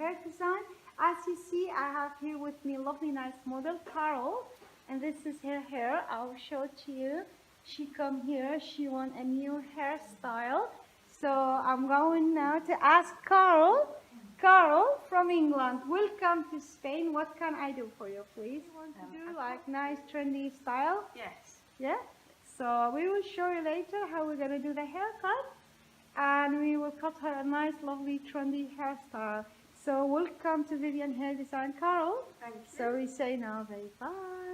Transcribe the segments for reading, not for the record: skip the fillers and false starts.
hair design. As you see, I have here with me lovely nice model Carol, and this is her hair. I'll show it to you. She come here, she want a new hairstyle. So I'm going now to ask Carol. Carol from England, welcome to Spain. What can I do for you, please? You want to do like nice trendy style? Yes. Yeah? So we will show you later how we're gonna do the haircut, and we will cut her a nice, lovely, trendy hairstyle. So welcome to Vivian Hair Design, Carol. Thank you. So we say now, very bye.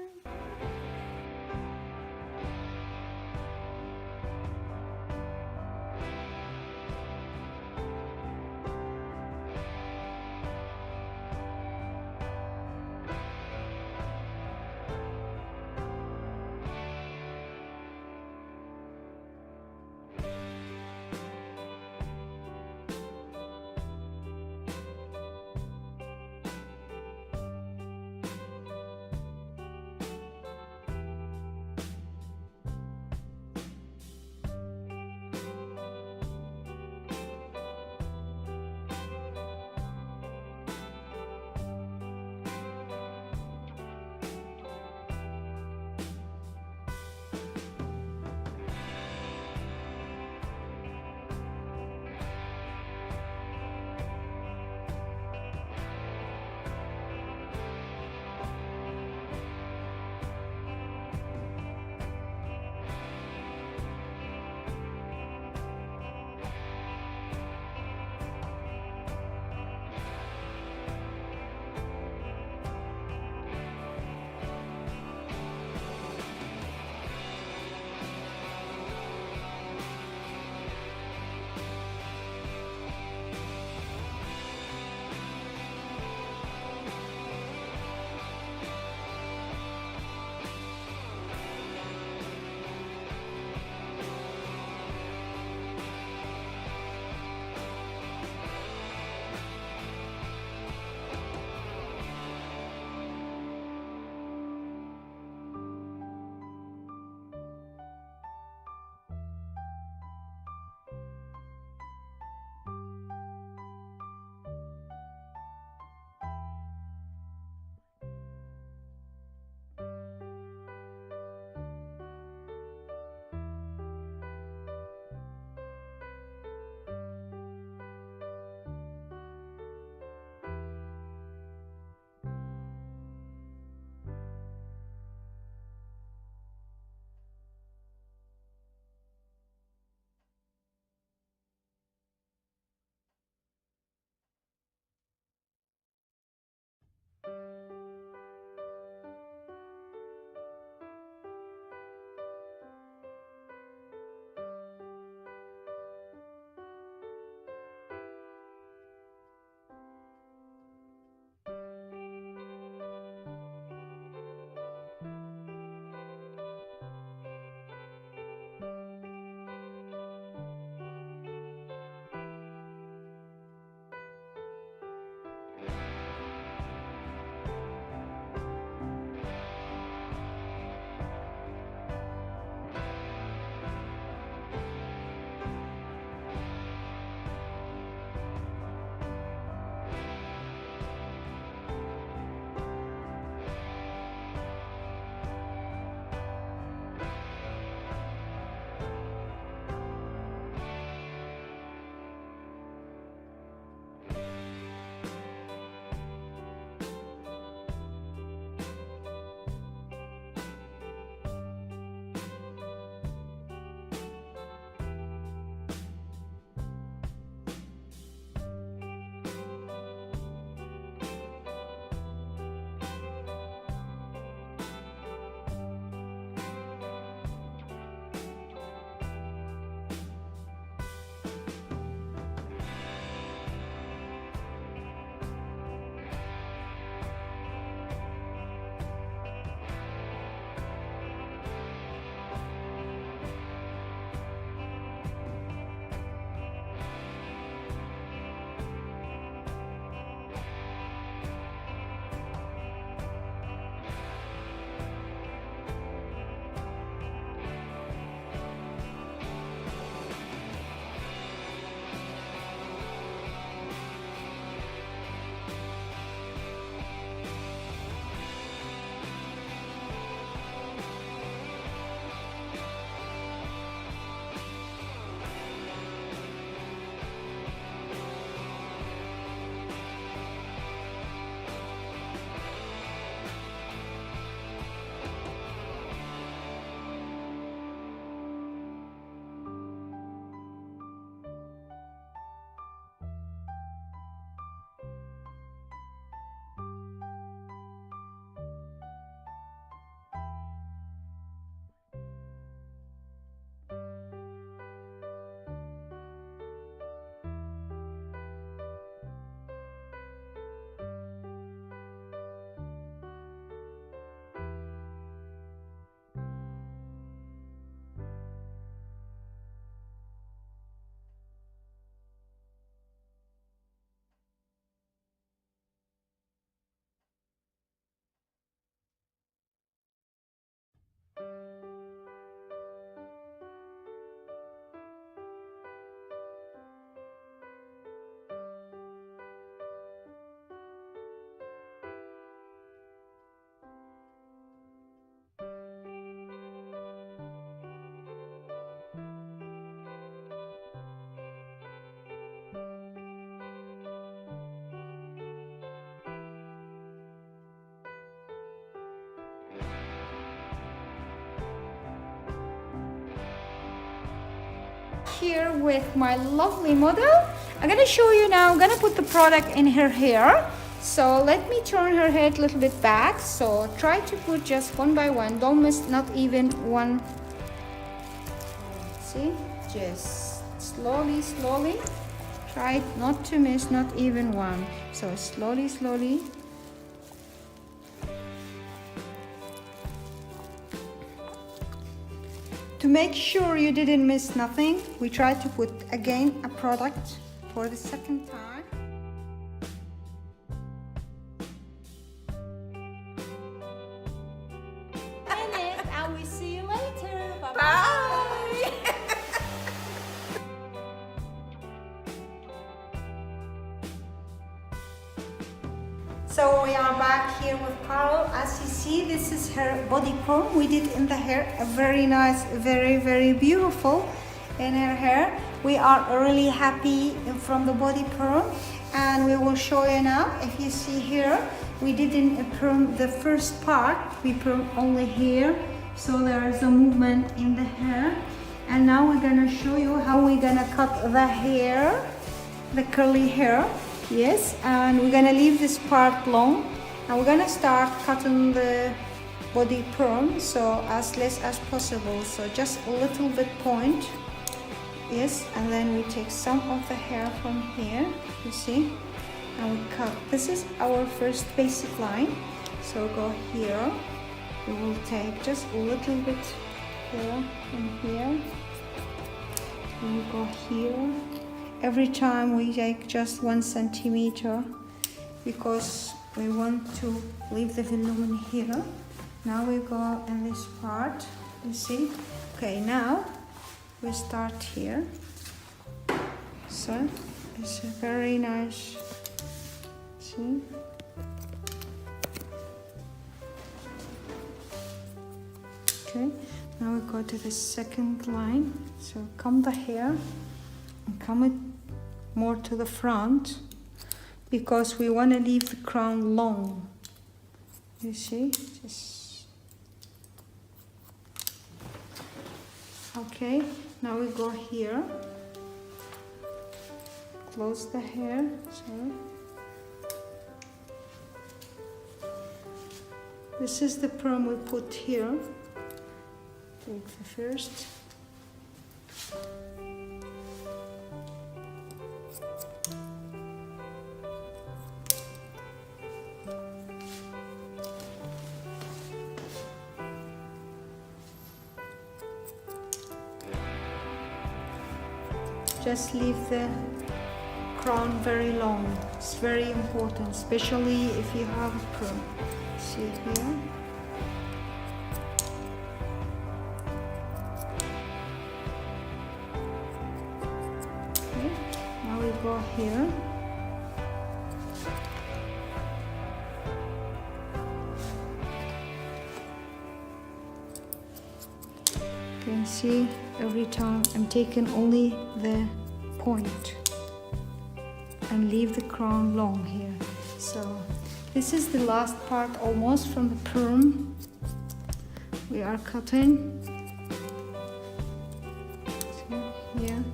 here with my lovely model. I'm gonna show you now. I'm gonna put the product in her hair. So let me turn her head a little bit back. So try to put just one by one. Don't miss not even one. See, just slowly, slowly. Try not to miss not even one. So slowly, slowly. To make sure you didn't miss nothing, we try to put again a product for the second time. And we see you later. Bye bye. So we are back here with Carol. As you see, this is her body perm. We did in the hair a very nice, very beautiful in her hair. We are really happy from the body perm, and we will show you now. If you see here, we didn't perm the first part. We perm only here, so there is a movement in the hair. And now we're gonna show you how we're gonna cut the hair, the curly hair. Yes, and we're gonna leave this part long, and we're gonna start cutting the body perm, so as less as possible, so just a little bit point. Yes, and then we take some of the hair from here, you see, and we cut. This is our first basic line, so go here. We will take just a little bit here and here, and we go here. Every time we take just 1 centimeter, because we want to leave the volume here. Now we go in this part, you see. Okay, now we start here. So it's a very nice, see. Okay, now we go to the second line. So comb the hair and comb it more to the front, because we want to leave the crown long, you see. Just okay, now we go here, close the hair. So this is the perm we put here. Take the first. Just leave the crown very long. It's very important, especially if you have a perm. See here. Okay. Now we go here. You can see every time I'm taking only the point and leave the crown long here. So this is the last part almost from the perm. We are cutting. So here.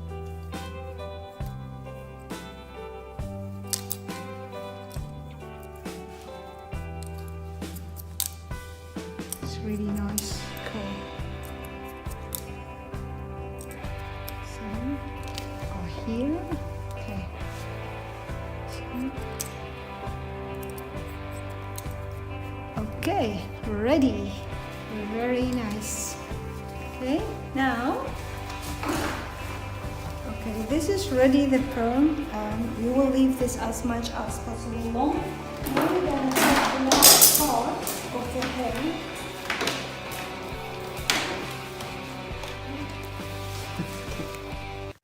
It's really nice color. Here, okay. Okay, ready. Very nice. Okay, now, okay, this is ready, the perm. You will leave this as much as possible long. Now we're gonna take the last part of the hair.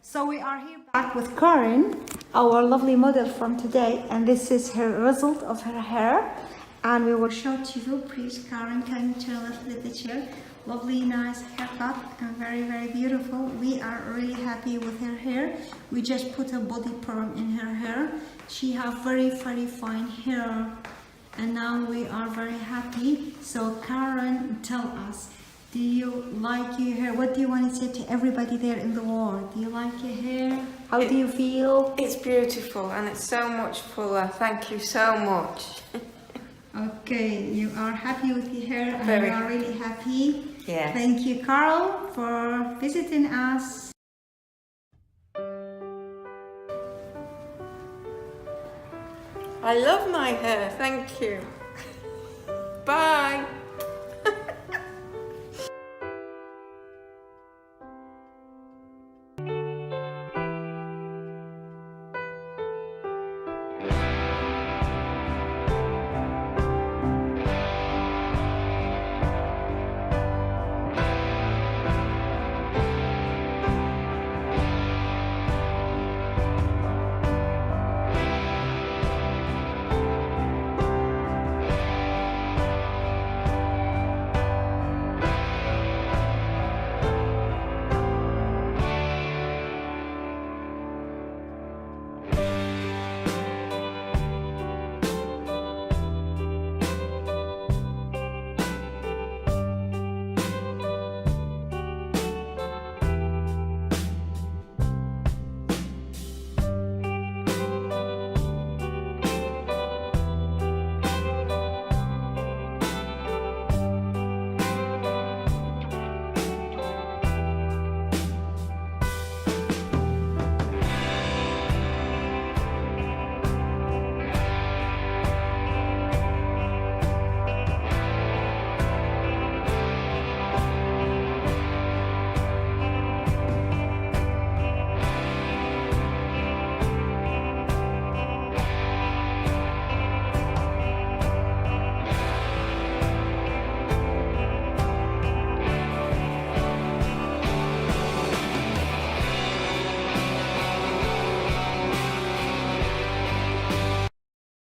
So we are here back with Karen, our lovely model from today, and this is her result of her hair. And we will show to you. Please, Karen, can you turn a little bit here? Lovely, nice haircut, and very beautiful. We are really happy with her hair. We just put a body perm in her hair. She have very fine hair, and now we are very happy. So Karen, tell us, Do you like your hair? What do you want to say to everybody there in the world? Do you like your hair? How do you feel? It's beautiful and it's so much fuller. Thank you so much. Okay, you are happy with your hair and Very. you are really happy. Yeah. Thank you, Carl, for visiting us. I love my hair. Thank you. Bye.